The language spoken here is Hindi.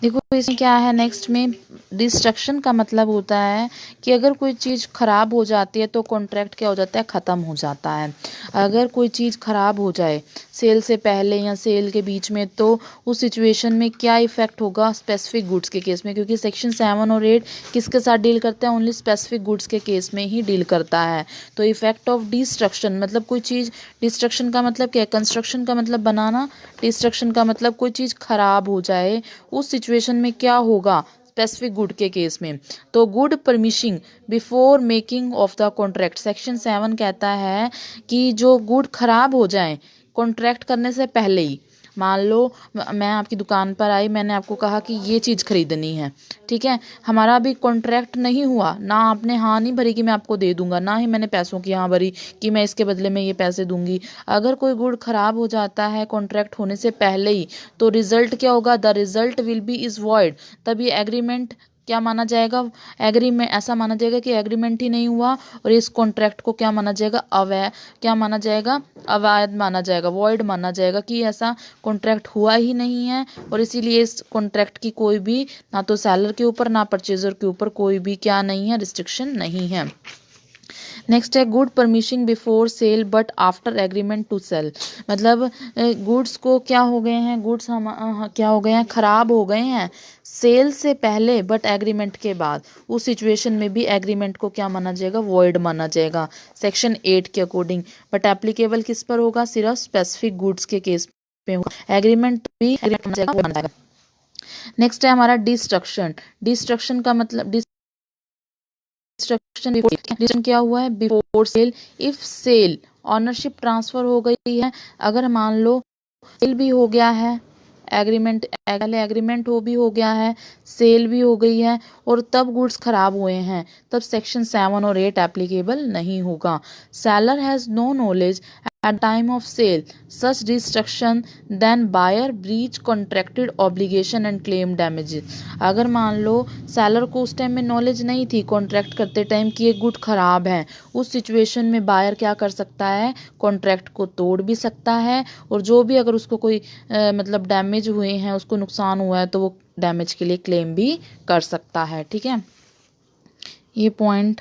देखो इसमें क्या है, नेक्स्ट में डिस्ट्रक्शन का मतलब होता है कि अगर कोई चीज़ ख़राब हो जाती है तो कॉन्ट्रैक्ट क्या हो जाता है, ख़त्म हो जाता है। अगर कोई चीज़ ख़राब हो जाए सेल से पहले या सेल के बीच में, तो उस सिचुएशन में क्या इफ़ेक्ट होगा स्पेसिफिक गुड्स के केस में, क्योंकि सेक्शन 7 और 8 किसके साथ डील करते हैं, ओनली स्पेसिफिक गुड्स के केस में ही डील करता है। तो इफ़ेक्ट ऑफ डिस्ट्रक्शन मतलब कोई चीज़, डिस्ट्रक्शन का मतलब क्या है, कंस्ट्रक्शन का मतलब बनाना, डिस्ट्रक्शन का मतलब कोई चीज़ ख़राब हो जाए, उस सिचुएशन में क्या होगा स्पेसिफिक गुड के केस में। तो गुड परमिशिंग before making of the contract, section 7 कहता है कि जो गुड खराब हो जाए कॉन्ट्रैक्ट करने से पहले ही, मान लो मैं आपकी दुकान पर आई, मैंने आपको कहा कि ये चीज़ खरीदनी है, ठीक है, हमारा अभी कॉन्ट्रैक्ट नहीं हुआ, ना आपने हाँ नहीं भरी कि मैं आपको दे दूंगा, ना ही मैंने पैसों की हाँ भरी कि मैं इसके बदले में ये पैसे दूंगी। अगर कोई गुड खराब हो जाता है कॉन्ट्रैक्ट होने से पहले ही, तो रिजल्ट क्या होगा, the result will be is void. तभी एग्रीमेंट क्या माना जाएगा, एग्रीमेंट ऐसा माना जाएगा कि एग्रीमेंट ही नहीं हुआ, और इस कॉन्ट्रैक्ट को क्या माना जाएगा, अवैध, क्या माना जाएगा, अवैध माना जाएगा, वॉइड माना जाएगा कि ऐसा कॉन्ट्रैक्ट हुआ ही नहीं है, और इसीलिए इस कॉन्ट्रैक्ट की कोई भी, ना तो सेलर के ऊपर ना परचेजर के ऊपर कोई भी क्या नहीं है, रिस्ट्रिक्शन नहीं है। नेक्स्ट है good permission before sale but after agreement to sell, मतलब गुड्स को क्या हो गए हैं, गुड्स हम क्या हो गए हैं, खराब हो गए हैं सेल से पहले बट एग्रीमेंट के बाद, उस सिचुएशन में भी एग्रीमेंट को क्या माना जाएगा, वॉइड माना जाएगा सेक्शन 8 के अकॉर्डिंग। बट एप्लीकेबल किस पर होगा, सिर्फ स्पेसिफिक गुड्स के केस पे होगा, एग्रीमेंट भी एग्रीमेंट माना जाएगा। नेक्स्ट है हमारा डिस्ट्रक्शन। डिस्ट्रक्शन का मतलब, डिस्ट्रक्शन क्या हुआ है, before sale, if sale ownership transfer हो गई है, अगर मान लो सेल भी हो गया है, एग्रीमेंट पहले एग्रीमेंट भी हो गया है, सेल भी हो गई है, और तब गुड्स खराब हुए हैं, तब सेक्शन 7 और 8 एप्लीकेबल नहीं होगा। Seller has no knowledge at time of sale such destruction then buyer breach contracted obligation and claim damages। अगर मान लो सेलर को उस टाइम में नॉलेज नहीं थी कॉन्ट्रैक्ट करते टाइम कि ये गुड खराब है, उस सिचुएशन में बायर क्या कर सकता है, कॉन्ट्रैक्ट को तोड़ भी सकता है, और जो भी अगर उसको कोई मतलब डैमेज हुए हैं, उसको नुकसान हुआ है, तो वो डैमेज के लिए क्लेम भी कर सकता है। ठीक है, ये पॉइंट